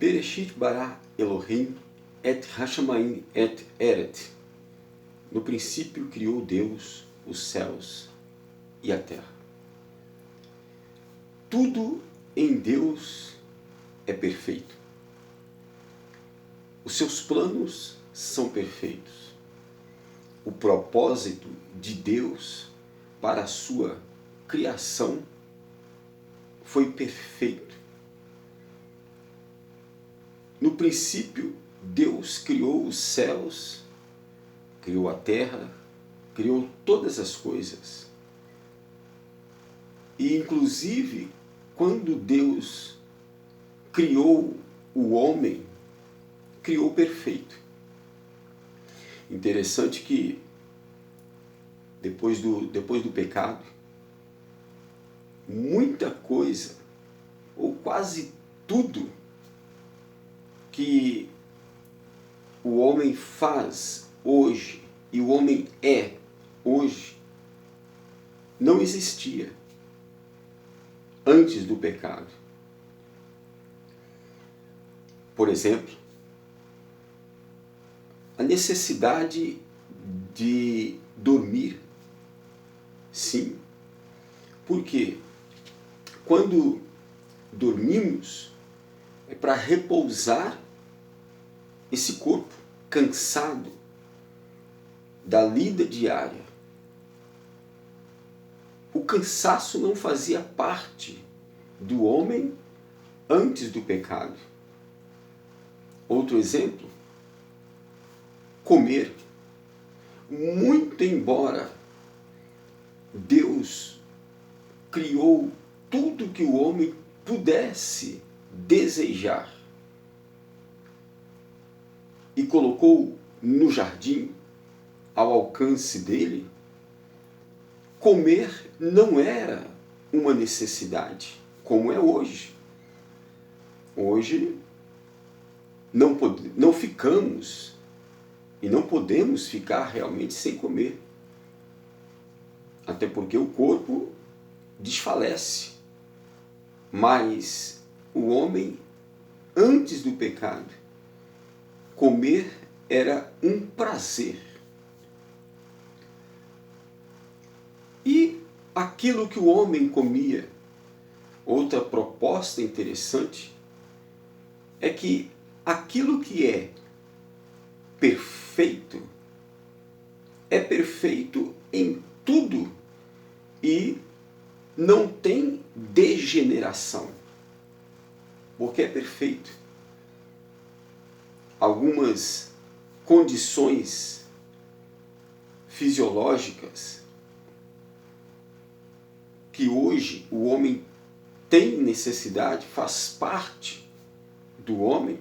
Bereshit bara Elohim et hashamayim et eret. No princípio criou Deus os céus e a terra. Tudo em Deus é perfeito. Os seus planos são perfeitos. O propósito de Deus para a sua criação foi perfeito. No princípio, Deus criou os céus, criou a terra, criou todas as coisas. E, inclusive, quando Deus criou o homem, criou perfeito. Interessante que, depois do pecado, muita coisa, ou quase tudo, que o homem faz hoje e o homem é hoje, não existia antes do pecado. Por exemplo, a necessidade de dormir. Sim, porque quando dormimos é para repousar esse corpo cansado da lida diária. O cansaço não fazia parte do homem antes do pecado. Outro exemplo, comer. Muito embora Deus criou tudo que o homem pudesse desejar e colocou no jardim ao alcance dele, comer não era uma necessidade, como é hoje. Hoje não ficamos e não podemos ficar realmente sem comer. Até porque o corpo desfalece. Mas o homem, antes do pecado, comer era um prazer. E aquilo que o homem comia, outra proposta interessante, é que aquilo que é perfeito em tudo e não tem degeneração, porque é perfeito. Algumas condições fisiológicas que hoje o homem tem necessidade, faz parte do homem.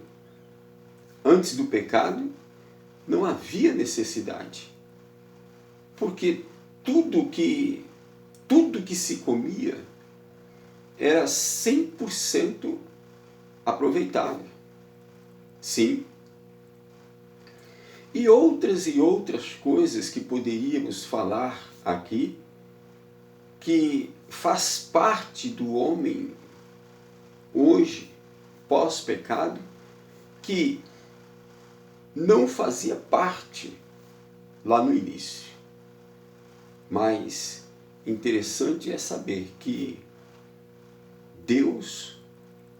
Antes do pecado, não havia necessidade, porque tudo que se comia era 100% aproveitável. Sim. E outras coisas que poderíamos falar aqui, que faz parte do homem hoje, pós-pecado, que não fazia parte lá no início. Mas interessante é saber que Deus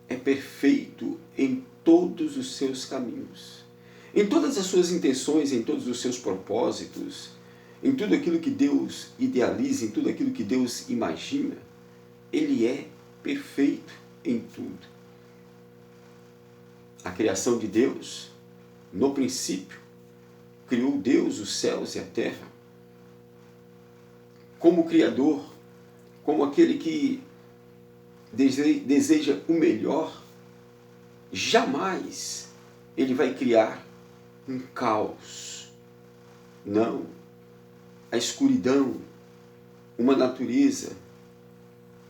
é perfeito em todos os seus caminhos, em todas as suas intenções, em todos os seus propósitos, em tudo aquilo que Deus idealiza, em tudo aquilo que Deus imagina. Ele é perfeito em tudo. A criação de Deus, no princípio, criou Deus os céus e a terra. Como Criador, como aquele que deseja o melhor, jamais ele vai criar um caos. Não. A escuridão, uma natureza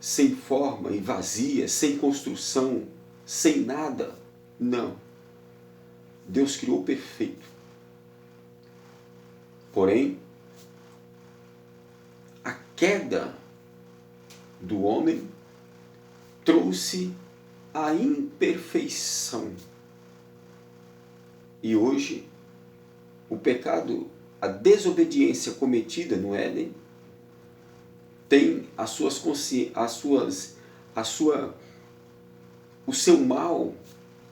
sem forma e vazia, sem construção, sem nada. Não. Deus criou perfeito. Porém, a queda do homem trouxe a imperfeição E hoje, o pecado, a desobediência cometida no Éden, tem o seu mal,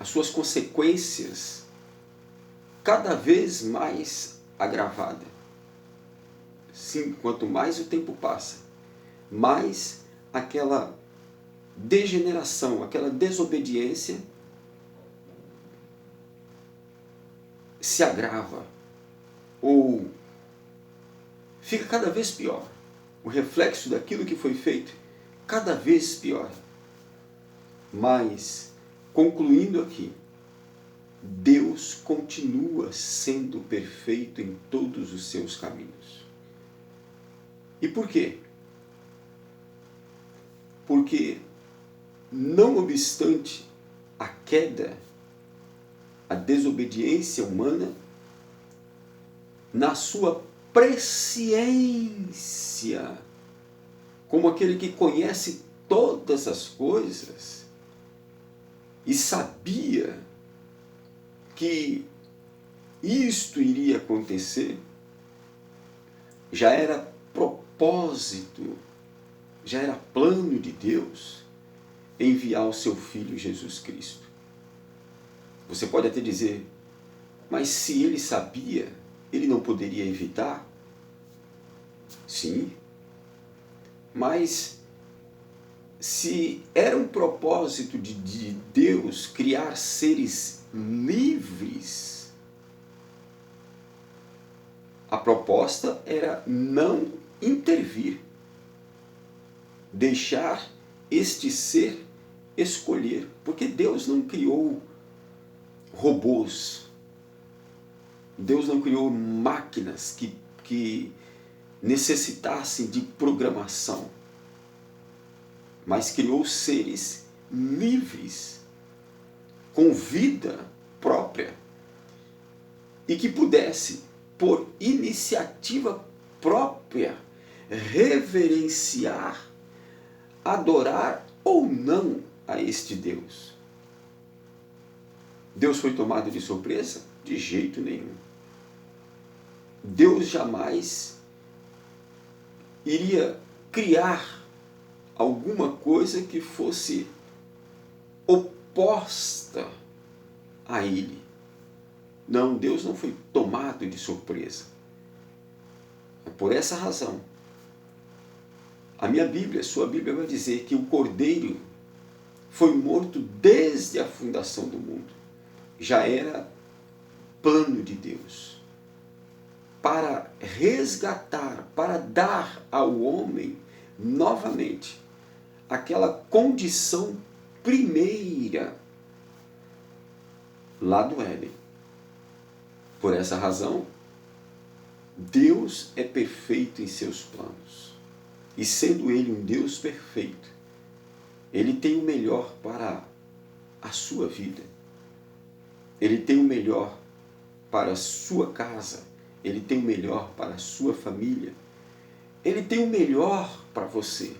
as suas consequências cada vez mais agravada. Sim, quanto mais o tempo passa, mais aquela degeneração, aquela desobediência se agrava ou fica cada vez pior. O reflexo daquilo que foi feito cada vez pior. Mas, concluindo aqui, Deus continua sendo perfeito em todos os seus caminhos. E por quê? Porque, não obstante a queda, a desobediência humana, na sua presciência, como aquele que conhece todas as coisas e sabia que isto iria acontecer, já era propósito, já era plano de Deus enviar o seu Filho Jesus Cristo. Você pode até dizer, mas se ele sabia, ele não poderia evitar? Sim, mas se era um propósito de Deus criar seres livres, a proposta era não intervir, deixar este ser escolher, porque Deus não criou robôs, Deus não criou máquinas que necessitassem de programação, mas criou seres livres, com vida própria, e que pudesse, por iniciativa própria, reverenciar, adorar ou não a este Deus. Deus foi tomado de surpresa? De jeito nenhum. Deus jamais iria criar alguma coisa que fosse oposta a Ele. Não, Deus não foi tomado de surpresa. É por essa razão, a minha Bíblia, a sua Bíblia vai dizer que o Cordeiro foi morto desde a fundação do mundo. Já era plano de Deus para resgatar, para dar ao homem novamente aquela condição primeira lá do Éden. Por essa razão, Deus é perfeito em seus planos. E sendo Ele um Deus perfeito, Ele tem o melhor para a sua vida. Ele tem o melhor para a sua casa. Ele tem o melhor para a sua família. Ele tem o melhor para você.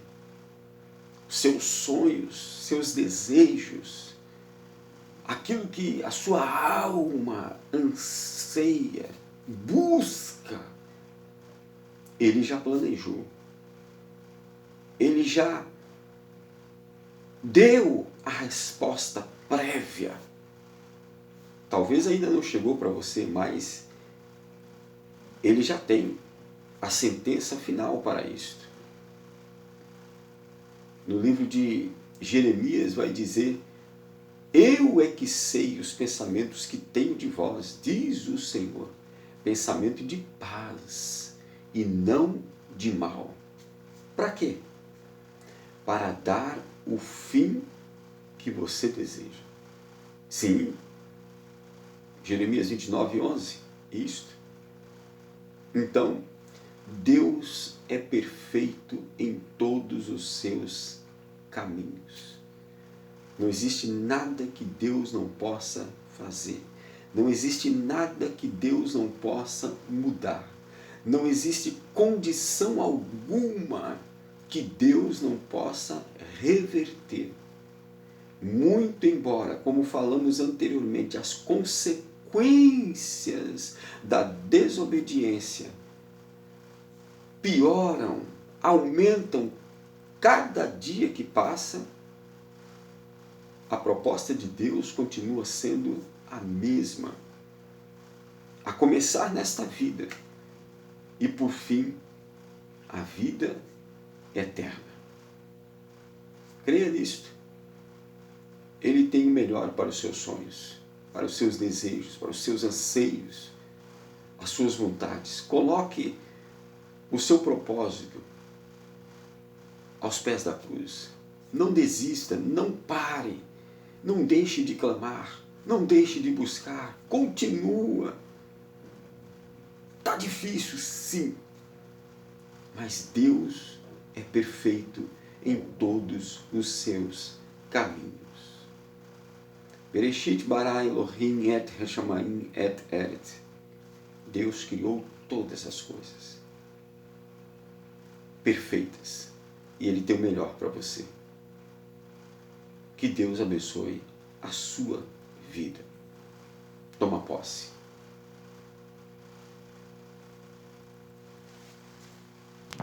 Seus sonhos, seus desejos, aquilo que a sua alma anseia, busca, Ele já planejou. Ele já deu a resposta prévia. Talvez ainda não chegou para você, mas Ele já tem a sentença final para isto. No livro de Jeremias vai dizer: eu é que sei os pensamentos que tenho de vós, diz o Senhor, pensamento de paz e não de mal. Para quê? Para dar o fim que você deseja. Sim, Jeremias 29:11, isto. Então, Deus é perfeito em todos os seus caminhos. Não existe nada que Deus não possa fazer. Não existe nada que Deus não possa mudar. Não existe condição alguma que Deus não possa reverter. Muito embora, como falamos anteriormente, as consequências consequências da desobediência pioram, aumentam cada dia que passa, a proposta de Deus continua sendo a mesma. A começar nesta vida e, por fim, a vida eterna. Creia nisto. Ele tem o melhor para os seus sonhos, para os seus desejos, para os seus anseios, as suas vontades. Coloque o seu propósito aos pés da cruz. Não desista, não pare, não deixe de clamar, não deixe de buscar, continua. Está difícil, sim, mas Deus é perfeito em todos os seus caminhos. Bereshit bara Elohim et hashamayim et eret. Deus criou todas as coisas perfeitas e Ele tem o melhor para você. Que Deus abençoe a sua vida. Toma posse.